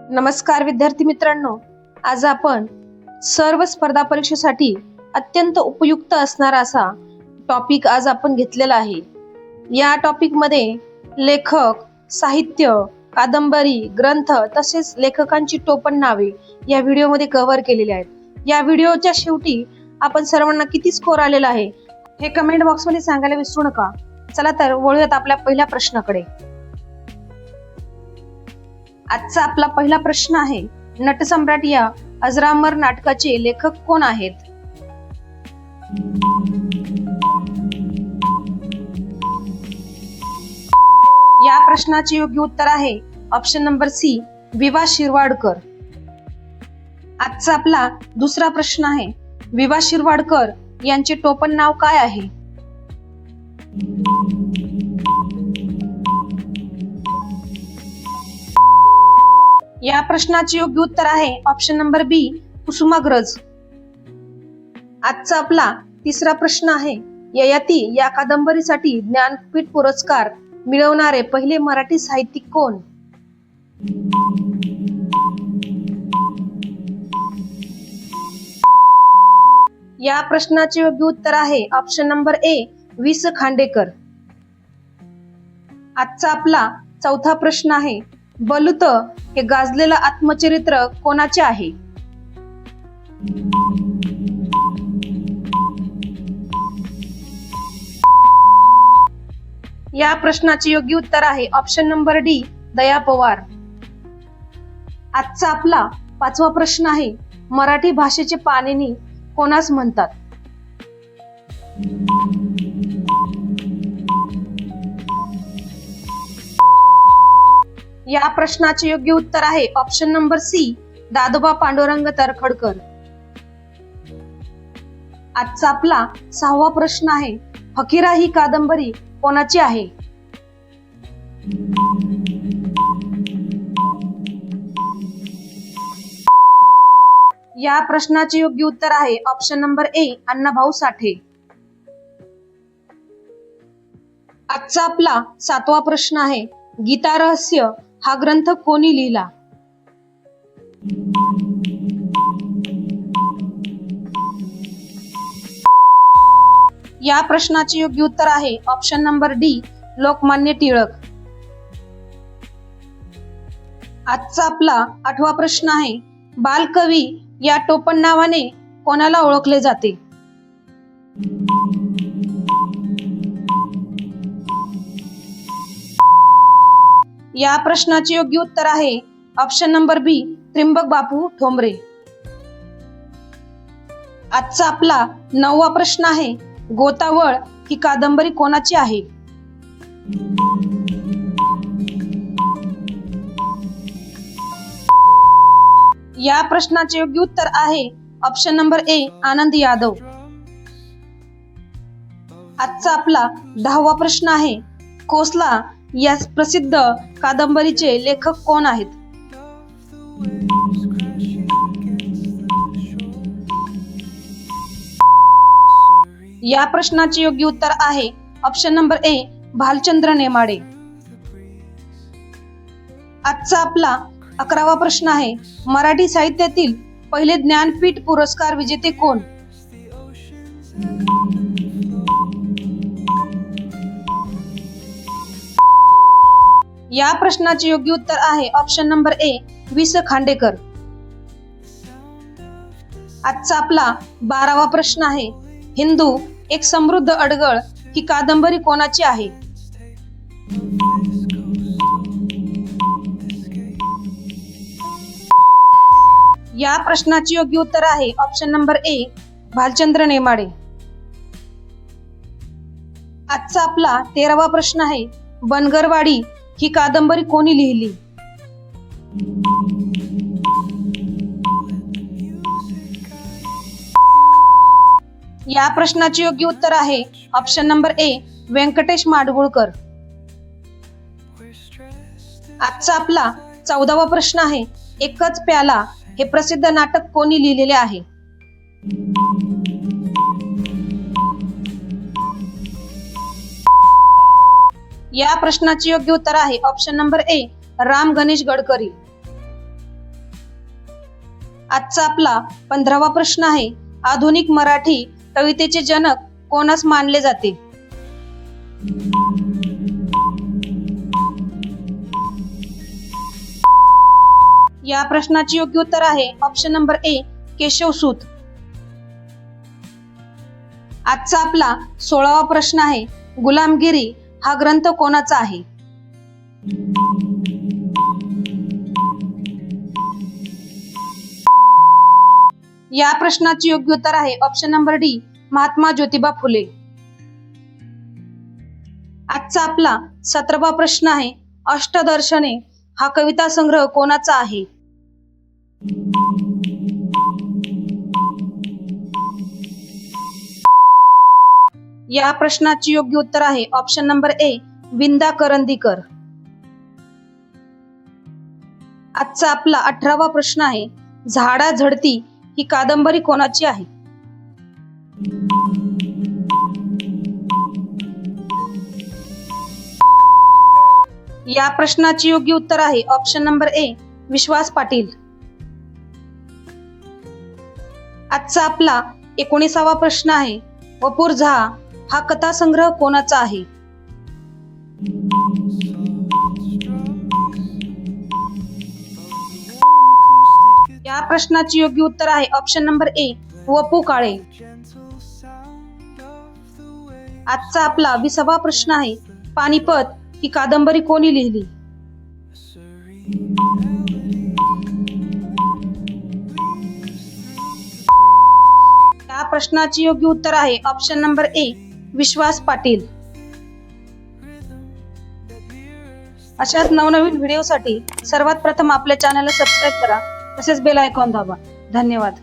नमस्कार विद्यार्थी मित्रांनो, आज आपण सर्व स्पर्धा परीक्षेसाठी अत्यंत उपयुक्त असणारा असा टॉपिक आज आपण घेतलेला आहे। या टॉपिक मध्ये लेखक, साहित्य, कादंबरी, ग्रंथ तसेच लेखकांची टोपण नावे या व्हिडिओ मध्ये कव्हर केलेले आहेत। या व्हिडिओच्या शेवटी आपण सर्वांना किती स्कोर आलेला आहे हे कमेंट बॉक्स मध्ये सांगायला विसरू नका। चला तर वळूयात आपल्या पहिल्या प्रश्नाकडे। आजचा आपला पहिला प्रश्न आहे, नटसम्राट या अजरामर नाटकाचे लेखक कोण आहेत? या प्रश्नाचे योग्य उत्तर आहे ऑप्शन नंबर सी, वि.वा. शिरवाडकर। आजचा आपला दुसरा प्रश्न आहे, वि.वा. शिरवाडकर यांचे टोपण नाव काय आहे? या प्रश्नाचे योग्य उत्तर आहे ऑप्शन नंबर बी, कुसुमाग्रज। आजचा आपला तिसरा प्रश्न आहे, ययाती या कादंबरीसाठी ज्ञानपीठ पुरस्कार मिळवणारे पहिले मराठी साहित्यिक कोण? या प्रश्नाचे योग्य उत्तर आहे ऑप्शन नंबर ए, वि.स. खांडेकर। आजचा आपला चौथा प्रश्न आहे, बलुत हे गाजलेलं आत्मचरित्र कोणाचे आहे? या प्रश्नाचे योग्य उत्तर आहे option number D, Daya Pawar. आजचा आपला पाचवा प्रश्न आहे, मराठी भाषेचे पाणिनी कोणास म्हणतात? या प्रश्नाचे योग्य उत्तर आहे option number C, Dadoba Pandurang Tarkhadkar. आजचा आपला सहावा प्रश्न आहे, फकीरा ही कादंबरी कोणाची आहे? या प्रश्नाचे योग्य उत्तर आहे ऑप्शन नंबर ए, अण्णाभाऊ साठे। आजचा आपला सातवा प्रश्न आहे, गीता रहस्य हा ग्रंथ कोणी लिहिला? या प्रश्नाचे योग्य उत्तर आहे option number D, Lokmanya Tilak. आजचा आपला आठवा प्रश्न आहे, बालकवी या टोपण नावाने कोणाला ओळखले जाते? या प्रश्नाचे योग्य उत्तर आहे ऑप्शन नंबर बी, त्र्यंबक बापू ठोंबरे। आजचा आपला नववा प्रश्न आहे, गोतावळ ही कादंबरी कोणाची आहे? या प्रश्नाचे योग्य उत्तर आहे ऑप्शन नंबर ए, आनंद यादव। आजचा आपला 10वा प्रश्न आहे, कोसला या प्रसिद्ध कादंबरीचे लेखक कोण आहेत? या प्रश्नाचे योग्य उत्तर आहे ऑप्शन नंबर ए, भालचंद्र नेमाडे। आजचा आपला 11वा प्रश्न आहे, मराठी साहित्यातील पहिले ज्ञानपीठ पुरस्कार विजेते कोण? या प्रश्नाचे योग्य उत्तर आहे ऑप्शन नंबर ए, वि.स. खांडेकर। आजचा आपला 12वा प्रश्न आहे, हिंदू एक समृद्ध अडगळ ही कादंबरी कोणाची आहे? या प्रश्नाचे योग्य उत्तर आहे ऑप्शन नंबर ए, भालचंद्र नेमाडे। आजचा आपला 13वा प्रश्न आहे, बनगरवाडी ही कादंबरी कोणी लिहिली? या प्रश्नाचे योग्य उत्तर आहे option number A, Vyankatesh Madgulkar. आजचा आपला 14वा प्रश्न आहे, एकच प्याला हे प्रसिद्ध नाटक कोणी लिहिलेले आहे? या प्रश्नाचे योग्य उत्तर आहे ऑप्शन नंबर ए, राम गणेश गडकरी। आजचा आपला 15वा प्रश्न आहे, आधुनिक मराठी कवितेचे जनक कोणास मानले जाते? या प्रश्नाचे योग्य उत्तर आहे ऑप्शन नंबर ए, केशवसूत. आजचा आपला 16वा प्रश्न आहे, गुलामगिरी हा ग्रंथ कोणाचा आहे? या प्रश्नाचे योग्य उत्तर आहे option number D, Mahatma Jyotiba Phule. आजचा आपला 17वा प्रश्न आहे, अष्टदर्शने हा कविता संग्रह कोणाचा आहे? या प्रश्नाचे योग्य उत्तर आहे ऑप्शन नंबर ए, विंदा करंदीकर. आजचा आपला 18वा प्रश्न आहे, झाडा झडती ही कादंबरी कोणाची आहे? या प्रश्नाचे योग्य उत्तर आहे ऑप्शन नंबर ए, विश्वास पाटील. आजचा आपला 19वा प्रश्न आहे, वपुर झा हा कथासंग्रह कोणाचा आहे? या प्रश्नाचे योग्य उत्तर आहे ऑप्शन नंबर ए, वपू काळे. आजचा आपला 20वा प्रश्न आहे, पानिपत ही कादंबरी कोणी लिहिली? या प्रश्नाचे योग्य उत्तर आहे ऑप्शन नंबर ए, विश्वास पाटील. अशाच नवनवीन व्हिडिओसाठी सर्वात प्रथम आपल्या चॅनलला सबस्क्राईब करा, तसेच बेल आयकॉन दाबा. धन्यवाद.